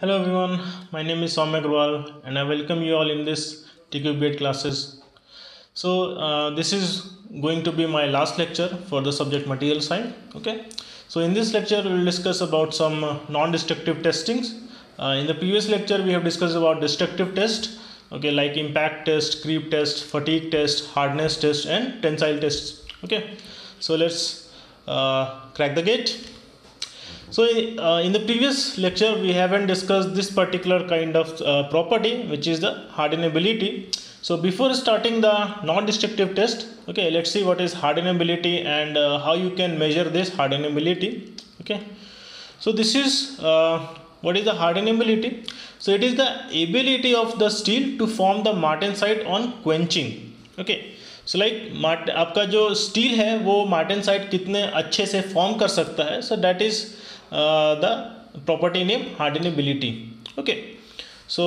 Hello everyone, my name is Soumya Agrawal and I welcome you all in this TQBED classes. This is going to be my last lecture for the subject material side. Okay, so in this lecture we will discuss about some non-destructive testings. In the previous lecture we have discussed about destructive test, okay, like impact test, creep test, fatigue test, hardness test and tensile tests. Okay, so let's crack the gate. So in the previous lecture we haven't discussed this particular kind of property, which is the hardenability. So before starting the non-destructive test, okay, let's see what is hardenability and how you can measure this hardenability. Okay, so this is what is the hardenability. So it is the ability of the steel to form the martensite on quenching. Okay, so like आपका जो steel है वो martensite कितने अच्छे से form कर सकता है. So that is the property name hardenability. Okay, so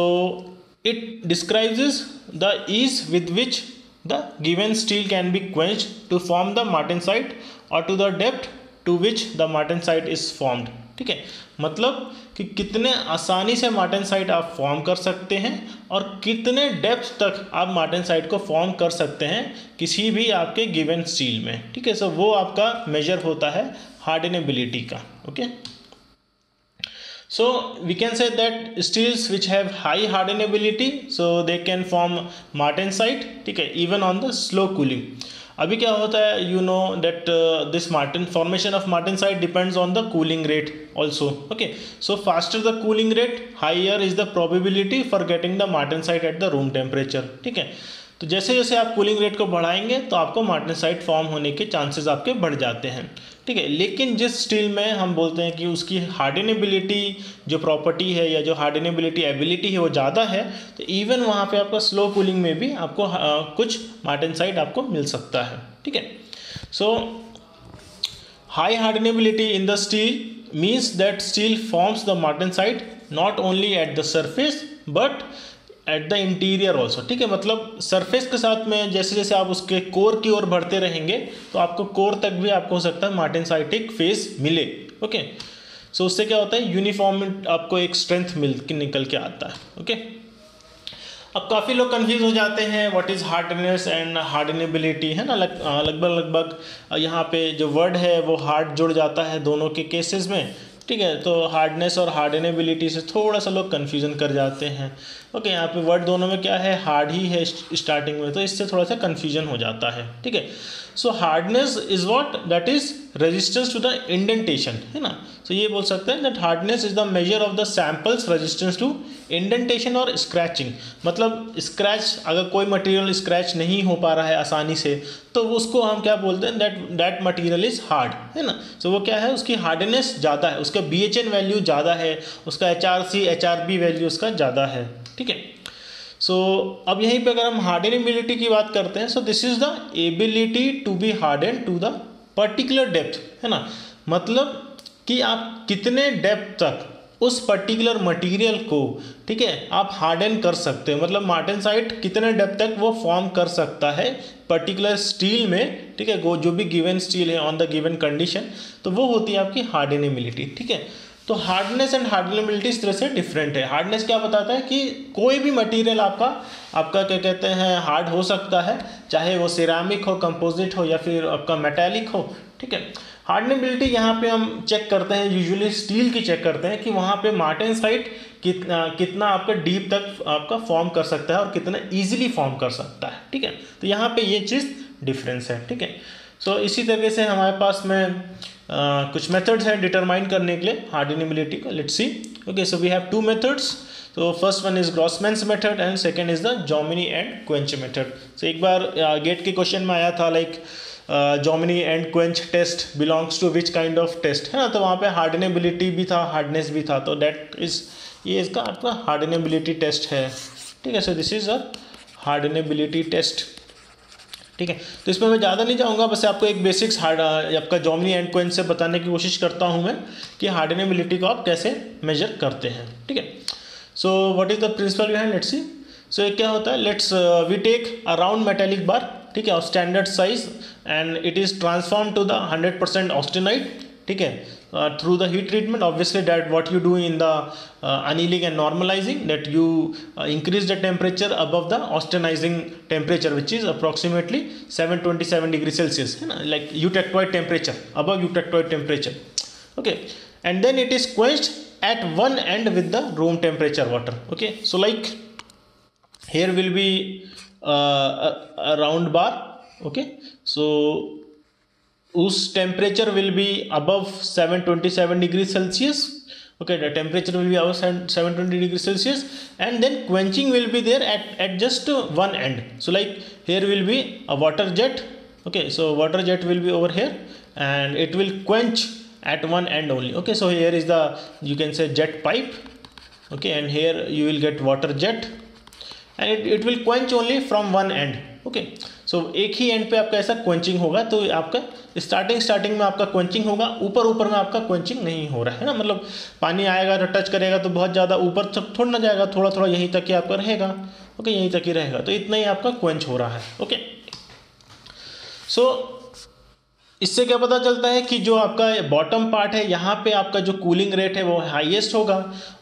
it describes the ease with which the given steel can be quenched to form the martensite और to the depth to which the martensite is formed. ठीक है, मतलब कि कितने आसानी से martensite आप form कर सकते हैं और कितने डेप्थ तक आप मार्टेनसाइट को फॉर्म कर सकते हैं किसी भी आपके गिवन स्टील में. ठीक है, सो वो आपका मेजर होता है हार्डनेबिलिटी का. Okay, so we can say that steels which have high hardenability, so they can form martensite. ठीक है, even on the slow cooling. अभी क्या होता है, you know that this marten formation of martensite depends on the cooling rate also. Okay, so faster the cooling rate higher is the probability for getting the martensite at the room temperature. ठीक है, तो जैसे जैसे आप cooling rate को बढ़ाएंगे तो आपको मार्टेनसाइट फॉर्म होने के चांसेस आपके बढ़ जाते हैं. ठीक है, लेकिन जिस स्टील में हम बोलते हैं कि उसकी हार्डनेबिलिटी जो प्रॉपर्टी है या जो हार्डनेबिलिटी एबिलिटी है वो ज़्यादा है, तो इवन वहाँ पे आपका स्लो कूलिंग में भी आपको कुछ मार्टेनसाइट आपको मिल सकता है. ठीक है, so high hardenability in the steel means that steel forms the martensite not only at the surface but at the interior also. ठीक है, मतलब सरफेस के साथ में जैसे जैसे आप उसके कोर की ओर बढ़ते रहेंगे तो आपको कोर तक भी आपको हो सकता है मार्टेनसाइटिक फेस मिले. ओके, सो उससे क्या होता है, यूनिफॉर्म आपको एक स्ट्रेंथ निकल के आता है. ओके, अब काफ़ी लोग कंफ्यूज हो जाते हैं what is hardness and hardenability, है ना. लगभग यहाँ पे जो वर्ड है वो हार्ड जुड़ जाता है दोनों के केसेस में. ठीक है, तो हार्डनेस और हार्डनेबिलिटी से थोड़ा सा लोग कन्फ्यूज़न कर जाते हैं. ओके, यहाँ पे वर्ड दोनों में क्या है, हार्ड ही है स्टार्टिंग में, तो इससे थोड़ा सा कन्फ्यूजन हो जाता है. ठीक है, so hardness is what, that is resistance to the indentation, है ना. सो ये बोल सकते हैं that hardness is the measure of the sample's resistance to indentation और स्क्रैचिंग. मतलब स्क्रैच, अगर कोई मटेरियल स्क्रैच नहीं हो पा रहा है आसानी से तो उसको हम क्या बोलते हैं, दैट मटेरियल इज़ हार्ड, है ना. सो वो क्या है, उसकी हार्डनेस ज़्यादा है, उसका BHN वैल्यू ज़्यादा है, उसका HRC HRB वैल्यू उसका ज़्यादा है. ठीक है, सो अब यहीं पे अगर हम हार्डनेबिलिटी की बात करते हैं, so this is the ability to be harden to the particular depth, है ना. मतलब कि आप कितने डेप्थ तक उस पर्टिकुलर मटेरियल को, ठीक है, आप हार्डन कर सकते हो. मतलब मार्टेनसाइट कितने डेप्थ तक वो फॉर्म कर सकता है पर्टिकुलर स्टील में. ठीक है, वो जो भी गिवन स्टील है ऑन द गिवन कंडीशन, तो वो होती है आपकी हार्डनेबिलिटी. ठीक है, तो हार्डनेस एंड हार्डनेबिलिटी इस तरह से डिफरेंट है. हार्डनेस क्या बताता है कि कोई भी मटेरियल आपका क्या कहते हैं हार्ड हो सकता है, चाहे वो सिरामिक हो, कंपोजिट हो या फिर आपका मेटालिक हो. ठीक है, हार्डनेबिलिटी यहाँ पे हम चेक करते हैं, यूजुअली स्टील की चेक करते हैं कि वहाँ पे मार्टेनसाइट कितना आपका डीप तक आपका फॉर्म कर सकता है और कितना ईजिली फॉर्म कर सकता है. ठीक है, तो यहाँ पे ये चीज़ डिफरेंस है. ठीक है, सो इसी तरीके से हमारे पास में कुछ मेथड्स हैं डिटरमाइन करने के लिए हार्डनेबिलिटी को. Let's see. Okay, so we have two methods. तो first one is Grossmann's method and second is the Jominy end quench method. So एक बार गेट के क्वेश्चन में आया था like Jominy end quench test belongs to which kind of test, है ना. तो वहाँ पे हार्डनेबिलिटी भी था, हार्डनेस भी था, तो दैट इज ये इसका आपका हार्डनेबिलिटी टेस्ट है. ठीक है, so this is a hardenability test. ठीक है, तो इसमें मैं ज़्यादा नहीं जाऊँगा, बस आपको एक बेसिक्स आपका जॉमिनी एंड क्वेंच से बताने की कोशिश करता हूँ मैं कि हार्डनेबिलिटी को आप कैसे मेजर करते हैं. ठीक है, so what is the principle behind, let's see. So ये क्या होता है, let's we take a round metallic bar. ठीक है, और standard size and it is transform to the 100% austenite. ठीक है, through the heat treatment. Obviously that what you do in the annealing and normalizing, that you increase the temperature above the austenizing temperature, which is approximately 727 degrees Celsius, like eutectoid temperature, above eutectoid temperature. Okay, and then it is quenched at one end with the room temperature water. Okay, so like here will be a round bar. Okay, so whose temperature will be above 727 degrees Celsius. Okay, the temperature will be above 720 degrees Celsius, and then quenching will be there at just one end. So like here will be a water jet. Okay, so water jet will be over here, and it will quench at one end only. Okay, so here is the, you can say, jet pipe. Okay, and here you will get water jet, and it will quench only from one end. Okay, so एक ही and पे आपका ऐसा quenching होगा, तो आपका starting में आपका क्वेंचिंग होगा, ऊपर में आपका क्वेंचिंग नहीं हो रहा है ना, मतलब पानी आएगा तो टच करेगा तो बहुत ज़्यादा ऊपर थोड़ा ना जाएगा, थोड़ा यहीं तक ही आपका रहेगा। ओके, यहीं तक ही रहेगा, तो इतना ही आपका क्वेंच हो रहा है। ओके, सो इससे क्या पता चलता है कि जो आपका बॉटम पार्ट है यहाँ पे आपका जो कूलिंग रेट है वो हाईएस्ट होगा,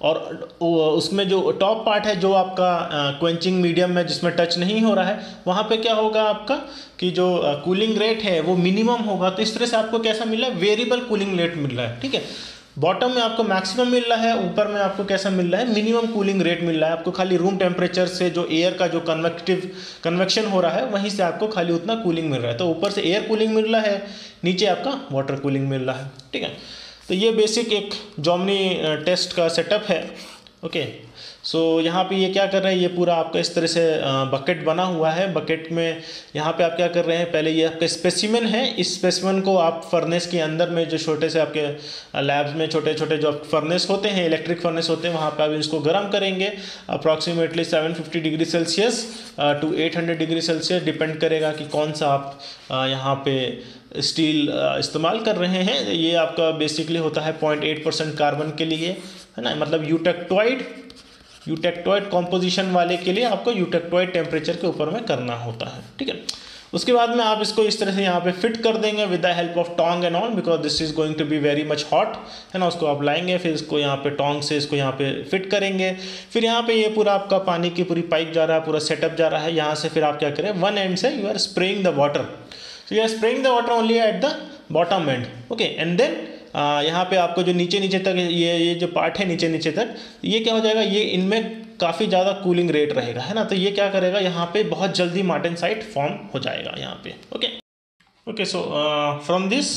और उसमें जो टॉप पार्ट है जो आपका क्वेंचिंग मीडियम में जिसमें टच नहीं हो रहा है, वहाँ पे क्या होगा आपका कि जो कूलिंग रेट है वो मिनिमम होगा। तो इस तरह से आपको कैसा मिल रहा है, वेरिएबल कूलिंग रेट मिल रहा है। ठीक है, बॉटम में आपको मैक्सिमम मिल रहा है, ऊपर में आपको कैसा मिल रहा है, मिनिमम कूलिंग रेट मिल रहा है। आपको खाली रूम टेम्परेचर से जो एयर का जो कन्वेक्शन हो रहा है वहीं से आपको खाली उतना कूलिंग मिल रहा है। तो ऊपर से एयर कूलिंग मिल रहा है, नीचे आपका वाटर कूलिंग मिल रहा है। ठीक है, तो ये बेसिक एक जॉमनी टेस्ट का सेटअप है। ओके, सो यहाँ पे ये क्या कर रहे हैं, ये पूरा आपका इस तरह से बकेट बना हुआ है। बकेट में यहाँ पे आप क्या कर रहे हैं, पहले ये आपका स्पेसिमेन है, इस स्पेसिमेन को आप फर्नेस के अंदर में जो छोटे से आपके लैब्स में छोटे छोटे जो फर्नेस होते हैं, इलेक्ट्रिक फर्नेस होते हैं, वहाँ पे आप इसको गर्म करेंगे approximately 750 degree Celsius to 800 degree Celsius, depend करेगा कि कौन सा आप यहाँ पे स्टील इस्तेमाल कर रहे हैं। ये आपका बेसिकली होता है 0.8% कार्बन के लिए, है ना, मतलब यूटेक्टोइड कॉम्पोजिशन वाले के लिए आपको यूटेक्टोइड टेम्परेचर के ऊपर में करना होता है। ठीक है, उसके बाद में आप इसको इस तरह से यहाँ पे फिट कर देंगे with the help of tong and all, because this is going to be very much hot, है ना। उसको आप लाएंगे, फिर इसको यहाँ पे टोंग से इसको यहाँ पे फिट करेंगे। फिर यहाँ पे ये पूरा आपका पानी की पूरी पाइप जा रहा है, पूरा सेटअप जा रहा है। यहाँ से फिर आप क्या करें, वन एंड से you are spraying the water, so you are spraying the water only at the bottom end. Okay, and then यहाँ पे आपको जो नीचे तक ये जो पार्ट है नीचे तक, ये क्या हो जाएगा, ये इनमें काफ़ी ज़्यादा कूलिंग रेट रहेगा, है ना। तो ये क्या करेगा, यहाँ पे बहुत जल्दी मार्टेनसाइट फॉर्म हो जाएगा यहाँ पे। Okay, so from this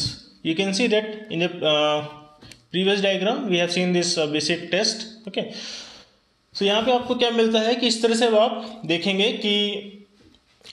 you can see that in the previous diagram we have seen this basic test. Okay, so यहाँ पे आपको क्या मिलता है कि इस तरह से आप देखेंगे कि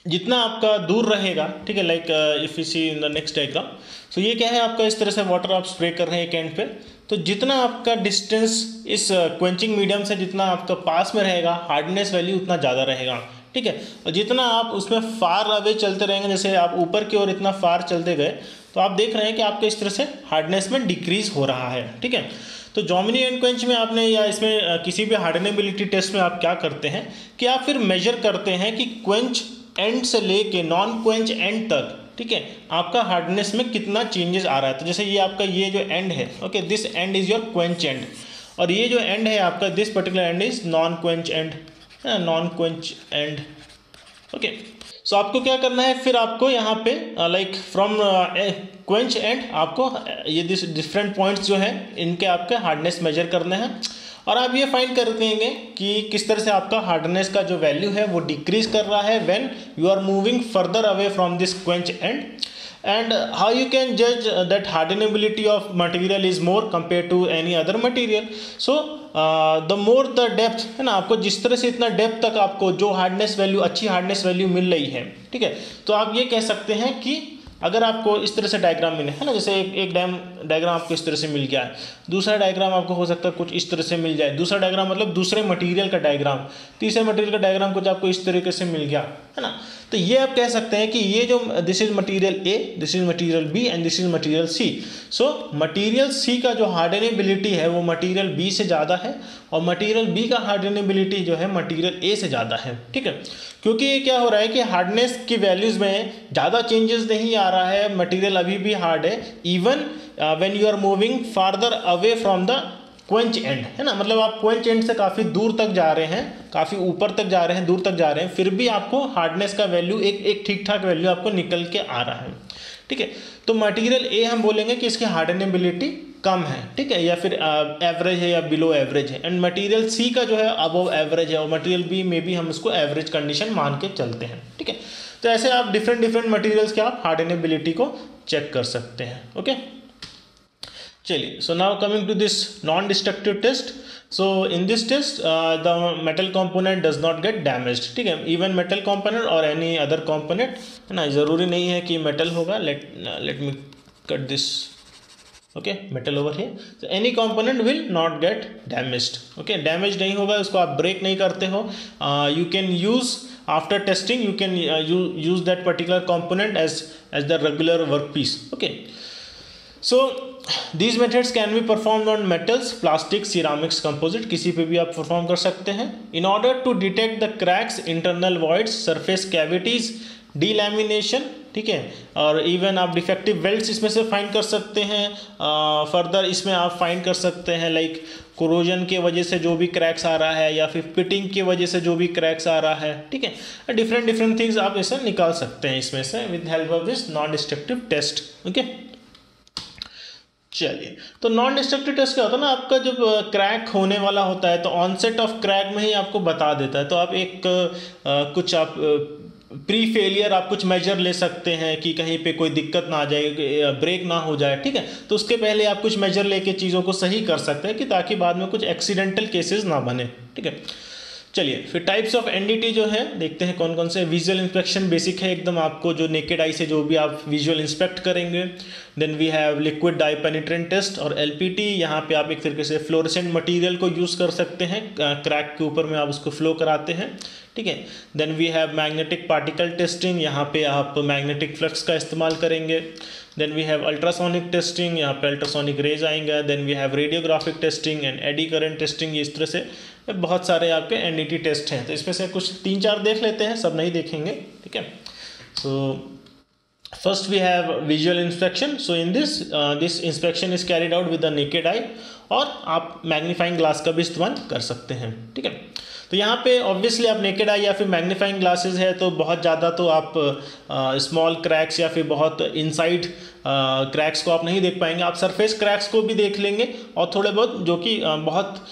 जितना आपका दूर रहेगा, ठीक है, like if you see in the next diagram, so ये क्या है आपका, इस तरह से वाटर आप स्प्रे कर रहे हैं एक एंड पे, तो जितना आपका डिस्टेंस इस क्वेंचिंग मीडियम से जितना आपका पास में रहेगा, हार्डनेस वैल्यू उतना ज़्यादा रहेगा। ठीक है, और जितना आप उसमें फार अवे चलते रहेंगे, जैसे आप ऊपर की ओर इतना फार चलते गए, तो आप देख रहे हैं कि आपके इस तरह से हार्डनेस में डिक्रीज हो रहा है। ठीक है, तो जॉमनी एंड क्वेंच में आपने, या इसमें किसी भी हार्डनेबिलिटी टेस्ट में आप क्या करते हैं कि आप फिर मेजर करते हैं कि क्वेंच एंड से लेके नॉन क्वेंच एंड तक, ठीक है, आपका हार्डनेस में कितना चेंजेस आ रहा है। तो जैसे ये आपका ये जो एंड है, okay, this end is your quench end, और ये जो एंड है आपका, this particular end is non quench end, non quench end. Okay, so आपको क्या करना है, फिर आपको यहाँ पे लाइक फ्रॉम क्वेंच एंड आपको ये डिफरेंट पॉइंट्स जो है इनके आपके हार्डनेस मेजर करने हैं, और आप ये फाइंड कर देंगे कि किस तरह से आपका हार्डनेस का जो वैल्यू है वो डिक्रीज कर रहा है when you are moving further away from this quench end, and how you can जज that hardenability of material is more compare to any other material. So the more the depth, है ना, आपको जिस तरह से इतना डेप्थ तक आपको जो हार्डनेस वैल्यू, अच्छी हार्डनेस वैल्यू मिल रही है, ठीक है, तो आप ये कह सकते हैं कि अगर आपको इस तरह से डायग्राम मिले, है ना, जैसे एक डायग्राम आपको इस तरह से मिल गया है, दूसरा डायग्राम आपको हो सकता है कुछ इस तरह से मिल जाए, दूसरा डायग्राम मतलब दूसरे मटेरियल का डायग्राम, तीसरे मटेरियल का डायग्राम कुछ आपको इस तरीके से मिल गया, है ना। तो ये आप कह सकते हैं कि ये जो this is material A, this is material B and this is material C. So material C का जो हार्डनेबिलिटी है वो मटेरियल बी से ज़्यादा है और मटेरियल बी का हार्डनेबिलिटी जो है मटेरियल ए से ज़्यादा है, ठीक है। क्योंकि ये क्या हो रहा है कि हार्डनेस की वैल्यूज़ में ज़्यादा चेंजेस नहीं आ रहा है, मटेरियल अभी भी हार्ड है even when you are moving farther away from the quench end, है ना। मतलब आप क्वेंच एंड से काफ़ी दूर तक जा रहे हैं, काफ़ी ऊपर तक जा रहे हैं, दूर तक जा रहे हैं, फिर भी आपको हार्डनेस का वैल्यू एक ठीक ठाक वैल्यू आपको निकल के आ रहा है, ठीक है। तो मटेरियल ए हम बोलेंगे कि इसकी हार्डनेबिलिटी कम है, ठीक है, या फिर एवरेज है या बिलो एवरेज है। एंड मटेरियल सी का जो है अबव एवरेज है और मटेरियल बी में भी हम इसको एवरेज कंडीशन मान के चलते हैं, ठीक है। तो ऐसे आप डिफरेंट मटेरियल्स के आप हार्डनेबिलिटी को चेक कर सकते हैं, ओके। चलिए, so now coming to this non destructive test. So in this test the metal component does not get damaged, ठीक है। इवन मेटल कंपोनेंट और एनी अदर कंपोनेंट, है ना, ज़रूरी नहीं है कि मेटल होगा। Let me cut this, okay, metal over here. So any component will not get damaged, okay. Damage नहीं होगा, उसको आप ब्रेक नहीं करते हो। You can use after testing, you can use that particular component as the regular work piece, okay. So these methods can be performed on metals, plastic, ceramics, composite, किसी पे भी आप परफॉर्म कर सकते हैं। In order to detect the cracks, internal voids, surface cavities, delamination, ठीक है, और इवन आप डिफेक्टिव वेल्ड्स इसमें से फाइंड कर सकते हैं। फर्दर इसमें आप फाइंड कर सकते हैं लाइक कोरोजन के वजह से जो भी क्रैक्स आ रहा है या फिर पिटिंग की वजह से जो भी क्रैक्स आ रहा है, ठीक है। डिफरेंट थिंग्स आप इसे निकाल सकते हैं इसमें से with help of this non destructive test, okay. चलिए, तो नॉन डिस्ट्रक्टिव टेस्ट क्या होता है ना, आपका जब क्रैक होने वाला होता है तो ऑनसेट ऑफ क्रैक में ही आपको बता देता है। तो आप एक कुछ आप प्री फेलियर आप कुछ मेजर ले सकते हैं कि कहीं पे कोई दिक्कत ना आ जाए, ब्रेक ना हो जाए, ठीक है। तो उसके पहले आप कुछ मेजर लेके चीज़ों को सही कर सकते हैं कि ताकि बाद में कुछ एक्सीडेंटल केसेस ना बने, ठीक है। चलिए, फिर टाइप्स ऑफ एनडीटी जो है देखते हैं कौन कौन से। विजुअल इंस्पेक्शन बेसिक है एकदम, आपको जो नेकेड आई से जो भी आप विजुअल इंस्पेक्ट करेंगे। Then we have liquid dye penetrant test और एलपीटी। यहाँ पे आप एक तरीके से फ्लोरेसेंट मटेरियल को यूज़ कर सकते हैं, क्रैक के ऊपर में आप उसको फ्लो कराते हैं, ठीक है। Then we have magnetic particle testing, यहाँ पे आप मैग्नेटिक फ्लक्स का इस्तेमाल करेंगे। Then we have ultrasonic testing, यहाँ पे अल्ट्रासोनिक रेज आएंगे। Then we have radiographic testing and eddy current testing. इस तरह से बहुत सारे आपके एनडीटी टेस्ट हैं, तो इसमें से कुछ 3-4 देख लेते हैं, सब नहीं देखेंगे, ठीक है। So first we have visual inspection. So in this inspection is carried out with the naked eye, और आप मैग्नीफाइंग ग्लास का भी इस्तेमाल कर सकते हैं, ठीक है। तो यहाँ पे ऑब्वियसली आप नेकेड आई या फिर मैग्नीफाइंग ग्लासेस है तो बहुत ज़्यादा तो आप स्मॉल क्रैक्स या फिर बहुत इनसाइड क्रैक्स को आप नहीं देख पाएंगे। आप सरफेस क्रैक्स को भी देख लेंगे और थोड़े बहुत जो कि बहुत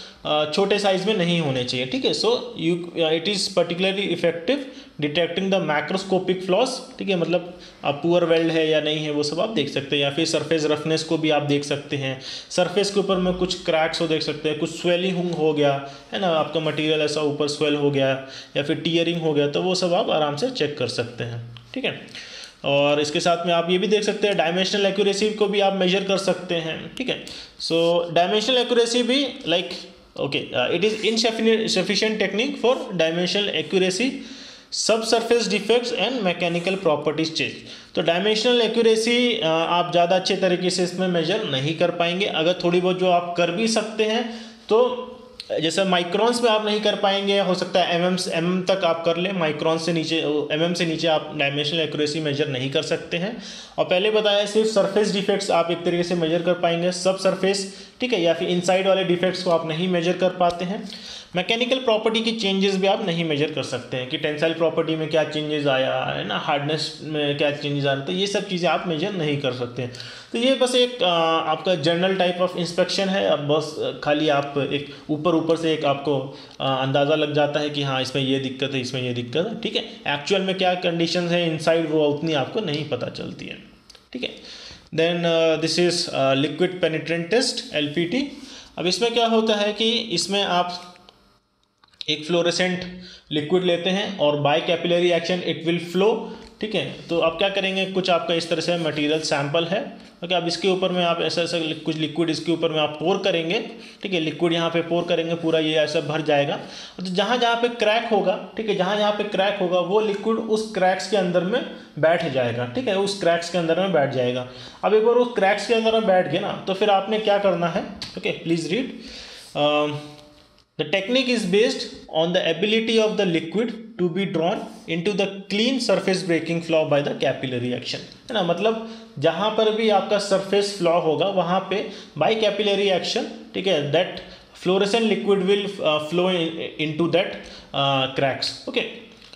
छोटे साइज में नहीं होने चाहिए, ठीक है। So it is particularly effective detecting the macroscopic floss, ठीक है। मतलब पुअर वेल्ड है या नहीं है वो सब आप देख सकते हैं, या फिर सरफेस रफनेस को भी आप देख सकते हैं। सरफेस के ऊपर में कुछ क्रैक्स हो देख सकते हैं, कुछ स्वेलिंग हो गया है ना, आपका मटेरियल ऐसा ऊपर स्वेल हो गया या फिर टीयरिंग हो गया, तो वो सब आप आराम से चेक कर सकते हैं, ठीक है। और इसके साथ में आप ये भी देख सकते हैं डायमेंशनल एक्यूरेसी को भी आप मेजर कर सकते हैं, ठीक है। सो डायमेंशनल एक्यूरेसी भी like okay, it is insufficient technique for dimensional accuracy, sub surface defects and mechanical properties change. तो डायमेंशनल एक्यूरेसी आप ज़्यादा अच्छे तरीके से इसमें मेजर नहीं कर पाएंगे। अगर थोड़ी बहुत जो आप कर भी सकते हैं तो जैसे माइक्रॉन्स में आप नहीं कर पाएंगे, हो सकता है एमएम तक आप कर लें, माइक्रॉन से नीचे एमएम से नीचे आप डायमेंशनल एक्यूरेसी मेजर नहीं कर सकते हैं। और पहले बताया सिर्फ सरफेस डिफेक्ट्स आप एक तरीके से मेजर कर पाएंगे, सब सरफेस, ठीक है, या फिर इनसाइड वाले डिफेक्ट्स को आप नहीं मेजर कर पाते हैं। मैकेनिकल प्रॉपर्टी की चेंजेस भी आप नहीं मेजर कर सकते हैं कि टेंसाइल प्रॉपर्टी में क्या चेंजेस आया है ना, हार्डनेस में क्या चेंजेस आ रहे हैं, तो ये सब चीज़ें आप मेजर नहीं कर सकते हैं। तो ये बस एक आपका जनरल टाइप ऑफ इंस्पेक्शन है। अब बस खाली आप एक ऊपर से एक आपको अंदाज़ा लग जाता है कि हाँ इसमें ये दिक्कत है, इसमें ये दिक्कत है, ठीक है। एक्चुअल में क्या कंडीशन है इनसाइड वो उतनी आपको नहीं पता चलती है, ठीक है। Then this is liquid penetrant test, LPT। अब इसमें क्या होता है कि इसमें आप एक फ्लोरेसेंट लिक्विड लेते हैं और by capillary action it will flow ठीक है। तो आप क्या करेंगे, कुछ आपका इस तरह से मटेरियल सैंपल है, ओके। अब इसके ऊपर में आप ऐसा ऐसा कुछ लिक्विड इसके ऊपर में आप पोर करेंगे, ठीक है। लिक्विड यहाँ पे पोर करेंगे, पूरा ये ऐसा भर जाएगा। तो जहाँ जहाँ पे क्रैक होगा, ठीक है, जहाँ जहाँ पे क्रैक होगा वो लिक्विड उस क्रैक्स के अंदर में बैठ जाएगा, ठीक है, उस क्रैक्स के अंदर में बैठ जाएगा। अब एक बार उस क्रैक्स के अंदर में बैठ गया ना, तो फिर आपने क्या करना है, okay, please read. The technique is based on the ability of the liquid to be drawn into the clean surface breaking flaw by the capillary action, है ना। मतलब जहाँ पर भी आपका सरफेस फ्लॉ होगा वहाँ पे बाय कैपिलरी एक्शन, ठीक है, that fluorescent liquid will flow into that cracks, okay.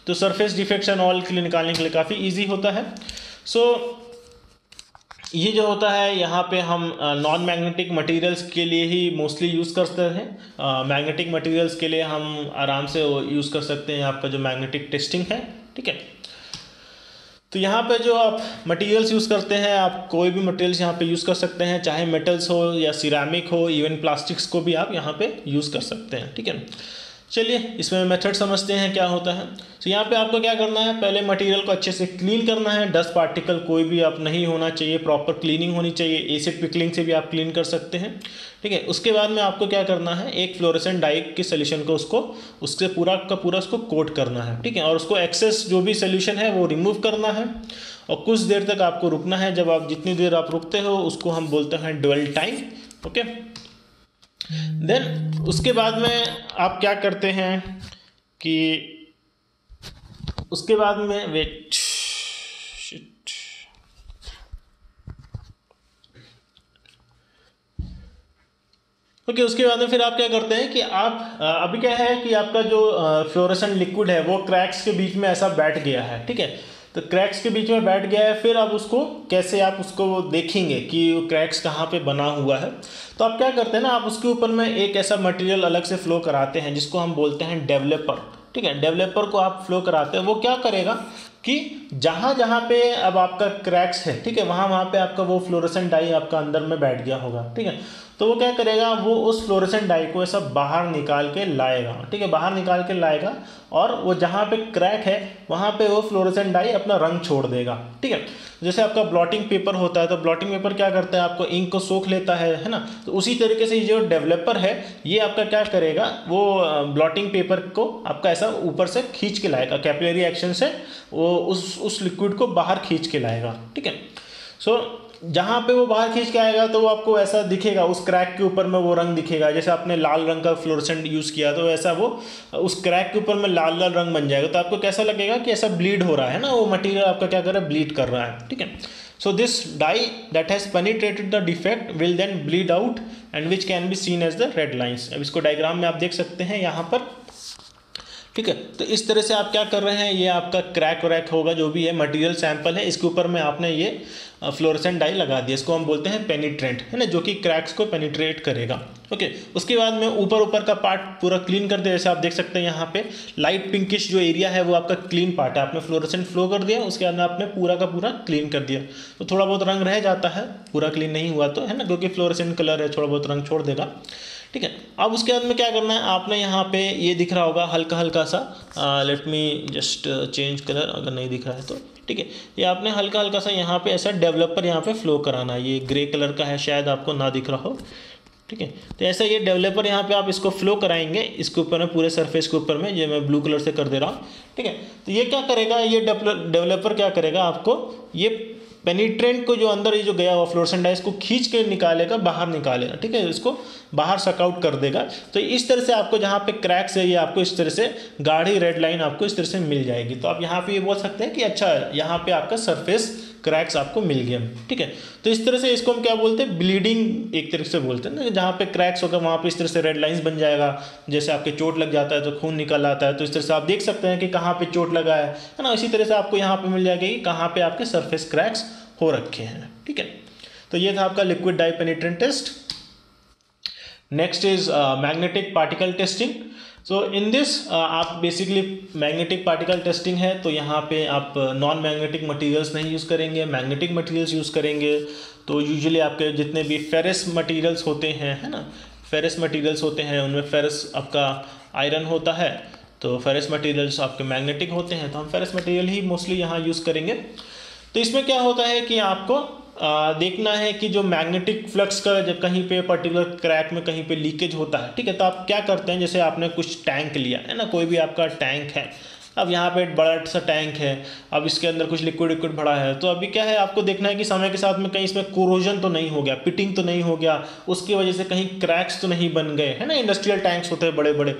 तो सरफेस डिफेक्शन ऑल के लिए निकालने के लिए काफ़ी इजी होता है। सो ये जो होता है यहाँ पे हम नॉन मैग्नेटिक मटेरियल्स के लिए ही मोस्टली यूज़ करते हैं। मैग्नेटिक मटेरियल्स के लिए हम आराम से यूज़ कर सकते हैं आपका जो मैग्नेटिक टेस्टिंग है, ठीक है। तो यहाँ पे जो आप मटेरियल्स यूज़ करते हैं, आप कोई भी मटेरियल्स यहाँ पे यूज़ कर सकते हैं, चाहे मेटल्स हो या सिरामिक हो, इवन प्लास्टिक्स को भी आप यहाँ पे यूज़ कर सकते हैं, ठीक है। चलिए इसमें मेथड समझते हैं क्या होता है। तो यहाँ पे आपको क्या करना है, पहले मटेरियल को अच्छे से क्लीन करना है। डस्ट पार्टिकल कोई भी आप नहीं होना चाहिए, प्रॉपर क्लीनिंग होनी चाहिए। एसिड पिकलिंग से भी आप क्लीन कर सकते हैं, ठीक है। उसके बाद में आपको क्या करना है, एक फ्लोरेसेंट डाई के सोल्यूशन को उससे पूरा का पूरा उसको कोट करना है, ठीक है। और उसको एक्सेस जो भी सोल्यूशन है वो रिमूव करना है और कुछ देर तक आपको रुकना है। जब आप जितनी देर आप रुकते हो उसको हम बोलते हैं ड्वेल टाइम, ओके। देन उसके बाद में आप क्या करते हैं कि उसके बाद में वेट ओके उसके बाद में फिर आप क्या करते हैं कि आप अभी क्या है कि आपका जो फ्लोरेसेंट लिक्विड है वो क्रैक्स के बीच में ऐसा बैठ गया है, ठीक है। तो क्रैक्स के बीच में बैठ गया है, फिर आप उसको कैसे आप उसको देखेंगे कि वो क्रैक्स कहाँ पे बना हुआ है। तो आप क्या करते हैं ना, आप उसके ऊपर में एक ऐसा मटेरियल अलग से फ्लो कराते हैं जिसको हम बोलते हैं डेवलपर, ठीक है। डेवलपर को आप फ्लो कराते हैं, वो क्या करेगा कि जहाँ जहाँ पे अब आपका क्रैक्स है, ठीक है, वहाँ वहाँ पे आपका वो फ्लोरेसेंट डाई आपका अंदर में बैठ गया होगा, ठीक है। तो वो क्या करेगा, वो उस फ्लोरेसेंट डाई को ऐसा बाहर निकाल के लाएगा, ठीक है, बाहर निकाल के लाएगा और वो जहाँ पे क्रैक है वहाँ पे वो फ्लोरेसेंट डाई अपना रंग छोड़ देगा, ठीक है। जैसे आपका ब्लॉटिंग पेपर होता है, तो ब्लॉटिंग पेपर क्या करता है, आपको इंक को सोख लेता है ना। तो उसी तरीके से जो डेवलपर है ये आपका क्या करेगा, वो ब्लॉटिंग पेपर को आपका ऐसा ऊपर से खींच के लाएगा, कैपिलरी एक्शन से वो उस लिक्विड को बाहर खींच के लाएगा, ठीक है। सो जहाँ पे वो बाहर खींच के आएगा तो वो आपको ऐसा दिखेगा, उस क्रैक के ऊपर में वो रंग दिखेगा। जैसे आपने लाल रंग का फ्लोरेसेंट यूज़ किया तो ऐसा वो उस क्रैक के ऊपर में लाल लाल रंग बन जाएगा। तो आपको कैसा लगेगा कि ऐसा ब्लीड हो रहा है ना, वो मटेरियल आपका क्या कर रहा है, ब्लीड कर रहा है, ठीक है। So this dye that has penetrated the defect will then bleed out and which can be seen as the red lines. अब इसको डायग्राम में आप देख सकते हैं यहाँ पर, ठीक है। तो इस तरह से आप क्या कर रहे हैं, ये आपका क्रैक व्रैक होगा जो भी है, मटेरियल सैंपल है, इसके ऊपर में आपने ये फ्लोरेसेंट डाई लगा दिया। इसको हम बोलते हैं पेनिट्रेंट, है ना, जो कि क्रैक्स को पेनिट्रेट करेगा, ओके। उसके बाद में ऊपर का पार्ट पूरा क्लीन कर दिया। जैसे आप देख सकते हैं यहाँ पे लाइट पिंकिश जो एरिया है वो आपका क्लीन पार्ट है, आपने फ्लोरेसेंट फ्लो कर दिया, उसके बाद में आपने पूरा का पूरा क्लीन कर दिया। तो थोड़ा बहुत रंग रह जाता है, पूरा क्लीन नहीं हुआ तो, है ना, क्योंकि फ्लोरेसेंट कलर है, थोड़ा बहुत रंग छोड़ देगा, ठीक है। अब उसके बाद में क्या करना है, आपने यहाँ पे ये दिख रहा होगा हल्का हल्का सा, let me just change colour, अगर नहीं दिख रहा है तो, ठीक है। ये आपने हल्का हल्का सा यहाँ पे ऐसा डेवलपर यहाँ पे फ्लो कराना है। ये ग्रे कलर का है, शायद आपको ना दिख रहा हो, ठीक है। तो ऐसा ये डेवलपर यहाँ पे आप इसको फ्लो कराएंगे, इसके ऊपर में पूरे सरफेस के ऊपर में, ये मैं ब्लू कलर से कर दे रहा हूँ, ठीक है। तो ये क्या करेगा, ये डेवलपर क्या करेगा, आपको ये पेनिट्रेंट को जो अंदर ये जो गया हुआ फ्लोरेसेंट डाई इसको खींच के निकालेगा, बाहर निकालेगा, ठीक है, इसको बाहर सकआउट कर देगा। तो इस तरह से आपको जहाँ पे क्रैक्स है ये आपको इस तरह से गाढ़ी रेड लाइन आपको इस तरह से मिल जाएगी। तो आप यहाँ पे ये बोल सकते हैं कि अच्छा यहाँ पे आपका सरफेस क्रैक्स आपको मिल गया, ठीक है। तो इस तरह से इसको हम क्या बोलते हैं, ब्लीडिंग एक तरीके से बोलते हैं ना, जहाँ पे क्रैक्स होगा वहाँ पे इस तरह से रेड लाइंस बन जाएगा। जैसे आपके चोट लग जाता है तो खून निकल आता है, तो इस तरह से आप देख सकते हैं कि कहाँ पे चोट लगा है ना। इसी तरह से आपको यहाँ पे मिल जाएगा कि कहाँ पे आपके सरफेस क्रैक्स हो रखे हैं, ठीक है। तो ये था आपका liquid dye penetrant test. Next is magnetic particle testing. So in this आप बेसिकली मैग्नेटिक पार्टिकल टेस्टिंग है, तो यहाँ पे आप नॉन मैग्नेटिक मटेरियल्स नहीं यूज़ करेंगे, मैग्नेटिक मटेरियल्स यूज़ करेंगे। तो यूजुअली आपके जितने भी फेरस मटेरियल्स होते हैं, है ना, फेरस मटेरियल्स होते हैं, उनमें फेरस आपका आयरन होता है, तो फेरस मटेरियल्स आपके मैग्नेटिक होते हैं, तो हम फेरस मटेरियल ही मोस्टली यहाँ यूज़ करेंगे। तो इसमें क्या होता है कि आपको देखना है कि जो मैग्नेटिक फ्लक्स का जब कहीं पे पर्टिकुलर क्रैक में कहीं पे लीकेज होता है, ठीक है, तो आप क्या करते हैं, जैसे आपने कुछ टैंक लिया है ना, कोई भी आपका टैंक है, अब यहाँ पे एक बड़ा सा टैंक है, अब इसके अंदर कुछ लिक्विड भरा है, तो अभी क्या है आपको देखना है कि समय के साथ में कहीं इसमें कोरोजन तो नहीं हो गया, पिटिंग तो नहीं हो गया, उसकी वजह से कहीं क्रैक्स तो नहीं बन गए, है ना। इंडस्ट्रियल टैंक्स होते हैं बड़े बड़े,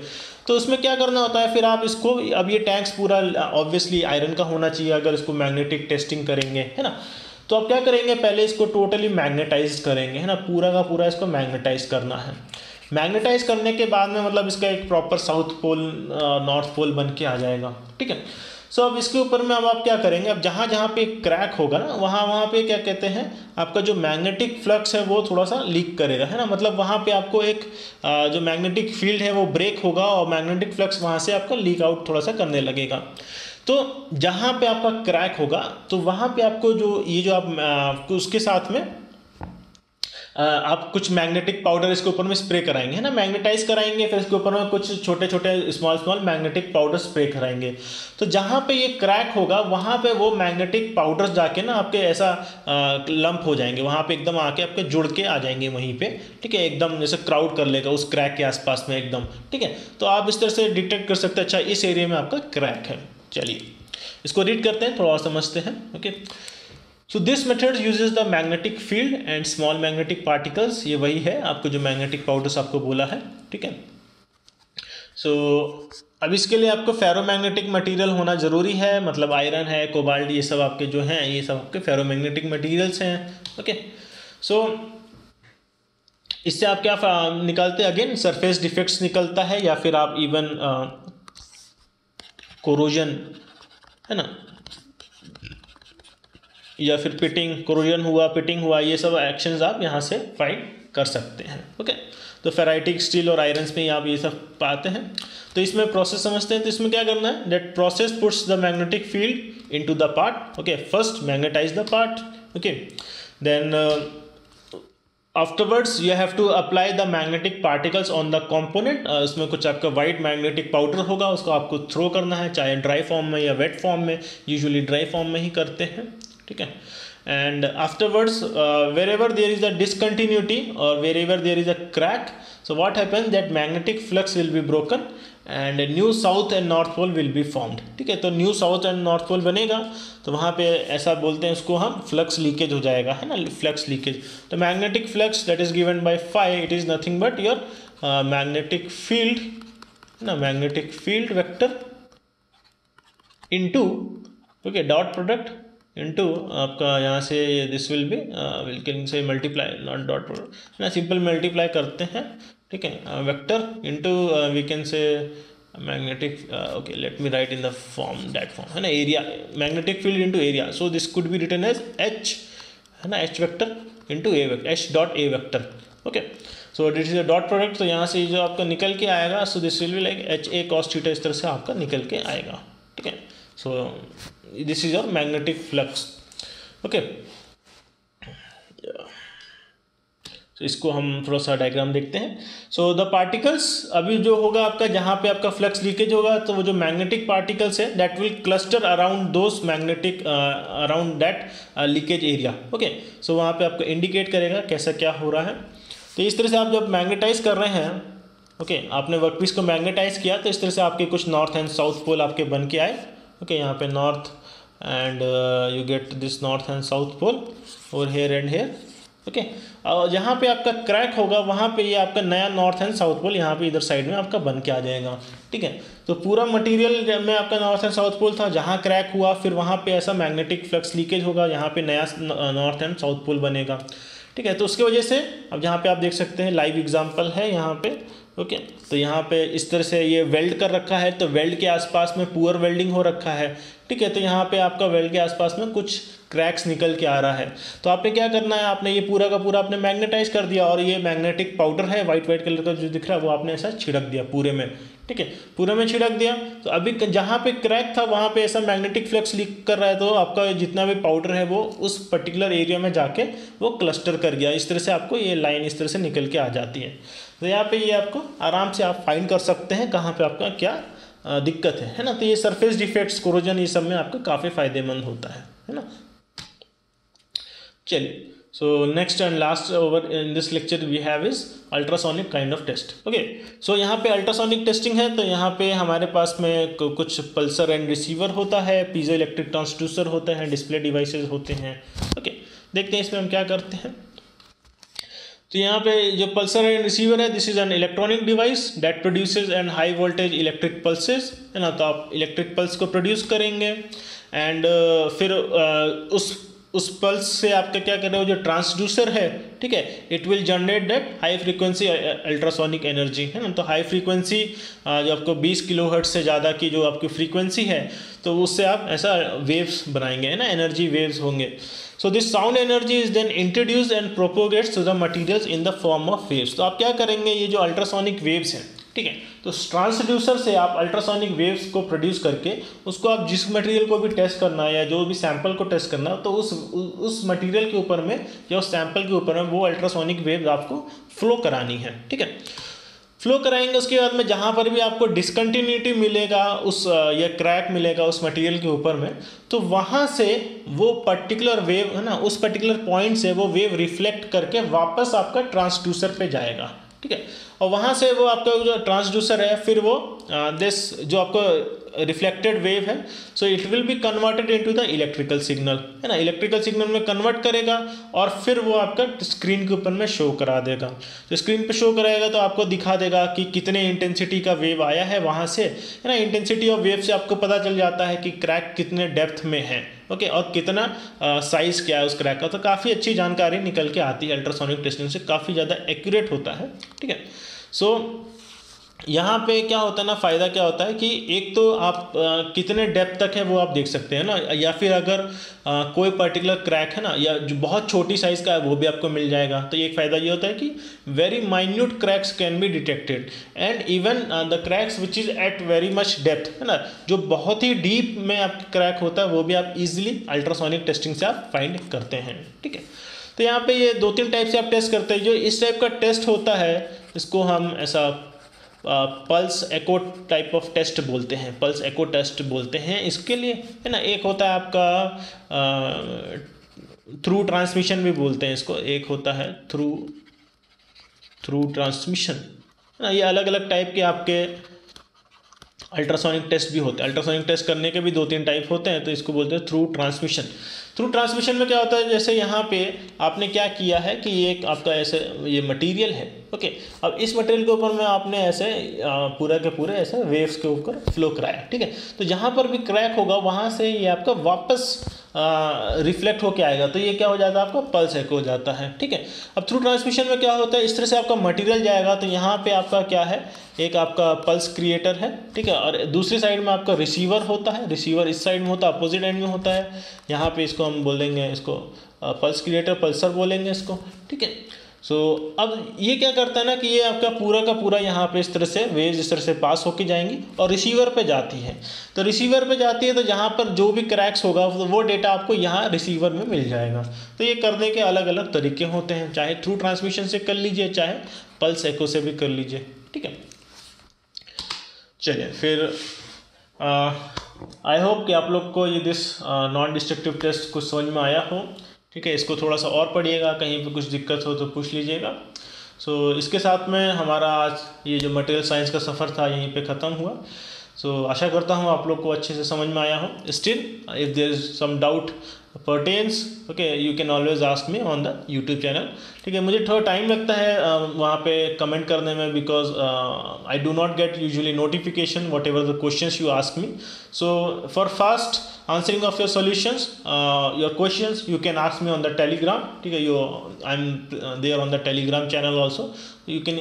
तो उसमें क्या करना होता है, फिर आप इसको, अब ये टैंक्स पूरा ऑब्वियसली आयरन का होना चाहिए अगर इसको मैग्नेटिक टेस्टिंग करेंगे, है ना। तो आप क्या करेंगे, पहले इसको टोटली मैग्नेटाइज करेंगे, है ना, पूरा का पूरा इसको मैग्नेटाइज करना है। मैग्नेटाइज करने के बाद में मतलब इसका एक proper south pole north pole बन के आ जाएगा, ठीक है। सो अब इसके ऊपर में अब आप क्या करेंगे, अब जहाँ जहाँ पे क्रैक होगा ना, वहाँ पे क्या कहते हैं, आपका जो मैग्नेटिक फ्लक्स है वो थोड़ा सा लीक करेगा, है ना, मतलब वहाँ पे आपको एक जो मैग्नेटिक फील्ड है वो ब्रेक होगा और मैग्नेटिक फ्लक्स वहाँ से आपका लीक आउट थोड़ा सा करने लगेगा। तो जहाँ पे आपका क्रैक होगा तो वहाँ पे आपको जो ये जो आप उसके साथ में आप कुछ मैग्नेटिक पाउडर इसके ऊपर में स्प्रे कराएंगे, है ना, मैग्नेटाइज कराएंगे, फिर इसके ऊपर में कुछ छोटे छोटे स्मॉल मैग्नेटिक पाउडर स्प्रे कराएंगे। तो जहाँ पे ये क्रैक होगा वहाँ पे वो मैग्नेटिक पाउडर्स जाके ना आपके ऐसा लंप हो जाएंगे, वहाँ पे एकदम आके आपके जुड़ के आ जाएंगे वहीं पे, ठीक है, एकदम जैसे क्राउड कर लेगा उस क्रैक के आसपास में एकदम, ठीक है। तो आप इस तरह से डिटेक्ट कर सकते हैं, अच्छा इस एरिया में आपका क्रैक है। चलिए इसको रीड करते हैं, थोड़ा और समझते हैं। Okay, so this method uses the magnetic field and small magnetic particles, ये वही है आपको जो मैग्नेटिक पाउडर्स आपको बोला है, ठीक है। सो अब इसके लिए आपको फेरोमैग्नेटिक मटेरियल होना ज़रूरी है, मतलब आयरन है, कोबाल्ट, ये सब आपके जो हैं ये सब आपके फेरोमैग्नेटिक मटेरियल्स हैं। ओके, सो इससे आप क्या निकालते हैं, अगेन सरफेस डिफेक्ट्स निकलता है, या फिर आप इवन कोरोजन, है ना, या फिर पिटिंग, कोरोजन हुआ, पिटिंग हुआ, ये सब एक्शंस आप यहाँ से फाइंड कर सकते हैं। ओके, तो फेराइटिक स्टील और आयरन्स में आप ये सब पाते हैं। तो इसमें प्रोसेस समझते हैं, तो इसमें क्या करना है, that process puts the magnetic field into the part. Okay, first magnetize the part, okay, then afterwards you have to apply the magnetic particles on the component. इसमें कुछ आपका वाइट मैग्नेटिक पाउडर होगा, उसको आपको थ्रो करना है, चाहे dry form में या वेट फॉर्म में, यूजुअली ड्राई फॉर्म में ही करते हैं, ठीक है। And afterwards wherever there is a discontinuity और wherever there is a crack, so what happens that magnetic flux will be broken and new south and north pole will be formed, ठीक है। तो new south and north pole बनेगा, तो वहाँ पे ऐसा बोलते हैं उसको हम फ्लक्स लीकेज हो जाएगा, है ना, फ्लक्स लीकेज। तो magnetic flux that is given by phi, it is nothing but your magnetic field, ना, magnetic field vector into, okay, dot product into आपका यहाँ से this will be will can say multiply, not dot product ना, simple multiply करते हैं, ठीक है, vector into we can say magnetic, okay, let me write in the form, that form, है ना, area, magnetic field into area, so this could be written as H, है ना, H vector into A vector, H dot A vector. Okay, so this is a dot product, तो यहाँ से जो आपका निकल के आएगा, so this will be like H A cos theta, इस तरह से आपका निकल के आएगा, ठीक है। So this is your magnetic flux. Okay, तो इसको हम थोड़ा सा डायग्राम देखते हैं। सो द पार्टिकल्स, अभी जो होगा आपका जहाँ पे आपका फ्लक्स लीकेज होगा, तो वो जो मैग्नेटिक पार्टिकल्स है that will cluster around those magnetic around that leakage area. Okay, so वहाँ पे आपको इंडिकेट करेगा कैसा क्या हो रहा है। तो इस तरह से आप जब मैग्नेटाइज कर रहे हैं, ओके, आपने वर्कपीस को मैग्नेटाइज किया, तो इस तरह से आपके कुछ नॉर्थ एंड साउथ पोल आपके बन के आए। ओके, यहाँ पे north end you get this north and south pole और हेयर एंड हेयर। ओके, और जहाँ पे आपका क्रैक होगा वहाँ पे ये आपका नया नॉर्थ एंड साउथ पोल यहाँ पे इधर साइड में आपका बन के आ जाएगा, ठीक है। तो पूरा मटेरियल में आपका नॉर्थ एंड साउथ पोल था, जहाँ क्रैक हुआ फिर वहाँ पे ऐसा मैग्नेटिक फ्लक्स लीकेज होगा, यहाँ पे नया नॉर्थ एंड साउथ पोल बनेगा, ठीक है। तो उसके वजह से अब जहाँ पे आप देख सकते हैं लाइव एग्जाम्पल है यहाँ पे। ओके, तो यहाँ पे इस तरह से ये वेल्ड कर रखा है, तो वेल्ड के आसपास में पुअर वेल्डिंग हो रखा है, ठीक है। तो यहाँ पे आपका वेल्ड के आसपास में कुछ क्रैक्स निकल के आ रहा है, तो आपने क्या करना है, आपने ये पूरा का पूरा आपने मैग्नेटाइज कर दिया, और ये मैग्नेटिक पाउडर है वाइट कलर का जो दिख रहा है वो आपने ऐसा छिड़क दिया पूरे में, ठीक है, पूरे में छिड़क दिया। तो अभी जहाँ पे क्रैक था वहाँ पे ऐसा मैग्नेटिक फ्लक्स लीक कर रहा है, तो आपका जितना भी पाउडर है वो उस पर्टिकुलर एरिया में जाके वो क्लस्टर कर गया। इस तरह से आपको ये लाइन इस तरह से निकल के आ जाती है। तो यहाँ पे ये आपको आराम से आप फाइंड कर सकते हैं कहाँ पे आपका क्या दिक्कत है ना। तो ये सरफेस डिफेक्ट्स, कोरोजन, ये सब में आपको काफ़ी फायदेमंद होता है ना। चलिए, so next and last over in this lecture we have is ultrasonic kind of test. Okay, so यहाँ पे अल्ट्रासोनिक टेस्टिंग है, तो यहाँ पे हमारे पास में कुछ पल्सर एंड रिसीवर होता है, पीजो इलेक्ट्रिक ट्रांसड्यूसर होते हैं, डिस्प्ले डिवाइसेस होते हैं। ओके, देखते हैं इसमें हम क्या करते हैं। तो यहाँ पे जो पल्सर एंड रिसीवर है, this is an electronic device that produces N high voltage electric pulses, है ना। तो आप इलेक्ट्रिक पल्स को प्रोड्यूस करेंगे एंड फिर उस पल्स से आपका क्या कर रहे हो, जो ट्रांसड्यूसर है, ठीक है, it will generate that high frequency ultrasonic energy, है ना। तो हाई फ्रीक्वेंसी जो आपको 20 किलोहर्ट्ज से ज़्यादा की जो आपकी फ्रीक्वेंसी है, तो उससे आप ऐसा वेव्स बनाएंगे, है ना, एनर्जी वेव्स होंगे। So this sound energy is then introduced and propagates to the materials in the form of waves. तो आप क्या करेंगे, ये जो अल्ट्रासोनिक वेव्स हैं, ठीक है, तो ट्रांसड्यूसर से आप अल्ट्रासोनिक वेव्स को प्रोड्यूस करके उसको आप जिस मटेरियल को भी टेस्ट करना है या जो भी सैंपल को टेस्ट करना है, तो उस मटेरियल के ऊपर में या उस सैंपल के ऊपर में वो अल्ट्रासोनिक वेव्स आपको फ्लो करानी है, ठीक है। फ्लो कराएंगे, उसके बाद में जहाँ पर भी आपको डिसकंटिन्यूटी मिलेगा या क्रैक मिलेगा उस मटेरियल के ऊपर में, तो वहाँ से वो पर्टिकुलर वेव, है ना, उस पर्टिकुलर पॉइंट से वो वेव रिफ्लेक्ट करके वापस आपका ट्रांसड्यूसर पे जाएगा, ठीक है। और वहाँ से वो आपका जो ट्रांसड्यूसर है, फिर वो दिस जो आपको रिफ्लेक्टेड वेव है, so it will be converted into the electrical signal, है ना, इलेक्ट्रिकल सिग्नल में कन्वर्ट करेगा और फिर वो आपका स्क्रीन के ऊपर में शो करा देगा। तो स्क्रीन पे शो कराएगा तो आपको दिखा देगा कि कितने इंटेंसिटी का वेव आया है वहाँ से, है ना। इंटेंसिटी ऑफ वेव से आपको पता चल जाता है कि क्रैक कितने डेप्थ में है, ओके, और कितना साइज़ क्या है उस क्रैक का। तो काफ़ी अच्छी जानकारी निकल के आती है अल्ट्रासोनिक टेस्टिंग से, काफ़ी ज़्यादा एक्यूरेट होता है, ठीक है। सो यहाँ पे क्या होता है ना, फ़ायदा क्या होता है कि एक तो आप कितने डेप्थ तक है वो आप देख सकते हैं ना, या फिर अगर कोई पर्टिकुलर क्रैक है ना, या जो बहुत छोटी साइज़ का है वो भी आपको मिल जाएगा। तो एक फ़ायदा ये होता है कि very minute cracks can be detected and even the cracks which is at very much depth, है ना, जो बहुत ही डीप में आपका क्रैक होता है वो भी आप इजीली अल्ट्रासोनिक टेस्टिंग से आप फाइंड करते हैं, ठीक है। तो यहाँ पे ये 2-3 टाइप से आप टेस्ट करते हैं। जो इस टाइप का टेस्ट होता है इसको हम ऐसा pulse echo type of test बोलते हैं, पल्स एको टेस्ट बोलते हैं इसके लिए, है ना। एक होता है आपका थ्रू ट्रांसमिशन भी बोलते हैं इसको, एक होता है थ्रू ट्रांसमिशन, है ना। ये अलग अलग टाइप के आपके अल्ट्रासोनिक टेस्ट भी होते हैं। अल्ट्रासोनिक टेस्ट करने के भी 2-3 टाइप होते हैं, तो इसको बोलते हैं थ्रू ट्रांसमिशन। थ्रू ट्रांसमिशन में क्या होता है, जैसे यहाँ पे आपने क्या किया है कि ये एक आपका ऐसे ये मटेरियल है, ओके, अब इस मटेरियल के ऊपर में आपने ऐसे पूरा के पूरे ऐसे वेव्स के ऊपर फ्लो कराया, ठीक है। तो जहाँ पर भी क्रैक होगा वहाँ से ये आपका वापस रिफ्लेक्ट होके आएगा, तो ये क्या हो जाता है, आपका पल्स एको हो जाता है, ठीक है। अब थ्रू ट्रांसमिशन में क्या होता है, इस तरह से आपका मटेरियल जाएगा, तो यहाँ पे आपका क्या है, एक आपका पल्स क्रिएटर है, ठीक है, और दूसरी साइड में आपका रिसीवर होता है। रिसीवर इस साइड में होता है, अपोजिट एंड में होता है। यहाँ पे इसको हम बोलेंगे, इसको पल्स क्रिएटर, पल्सर बोलेंगे इसको, ठीक है। सो अब ये क्या करता है ना कि ये आपका पूरा का पूरा यहाँ पे इस तरह से वेव्स इस तरह से पास होके जाएंगी और रिसीवर पे जाती है। तो रिसीवर पे जाती है तो जहाँ पर जो भी क्रैक्स होगा वो डेटा आपको यहाँ रिसीवर में मिल जाएगा। तो ये करने के अलग अलग तरीके होते हैं, चाहे थ्रू ट्रांसमिशन से कर लीजिए, चाहे पल्स एको से भी कर लीजिए, ठीक है। चलिए फिर आई होप कि आप लोग को ये दिस नॉन डिस्ट्रक्टिव टेस्ट कुछ समझ में आया हो, ठीक है। इसको थोड़ा सा और पढ़िएगा, कहीं पे कुछ दिक्कत हो तो पूछ लीजिएगा। सो इसके साथ में हमारा आज ये जो मटेरियल साइंस का सफ़र था यहीं पे ख़त्म हुआ। सो आशा करता हूँ आप लोग को अच्छे से समझ में आया हो। Still if there is some doubt pertains, okay, you can always ask me on the YouTube channel, ठीक है। मुझे थोड़ा टाइम लगता है वहाँ पे कमेंट करने में, because I do not get usually notification whatever the questions you ask me. So for fast answering of your solutions, your questions, you can ask me on the Telegram, ठीक है। I'm there on the Telegram channel also, you can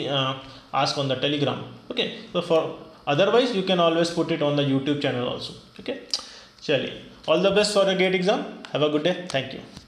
ask on the Telegram, okay। So for otherwise you can always put it on the YouTube channel also, okay। चलिए, all the best for a great exam. Have a good day. Thank you.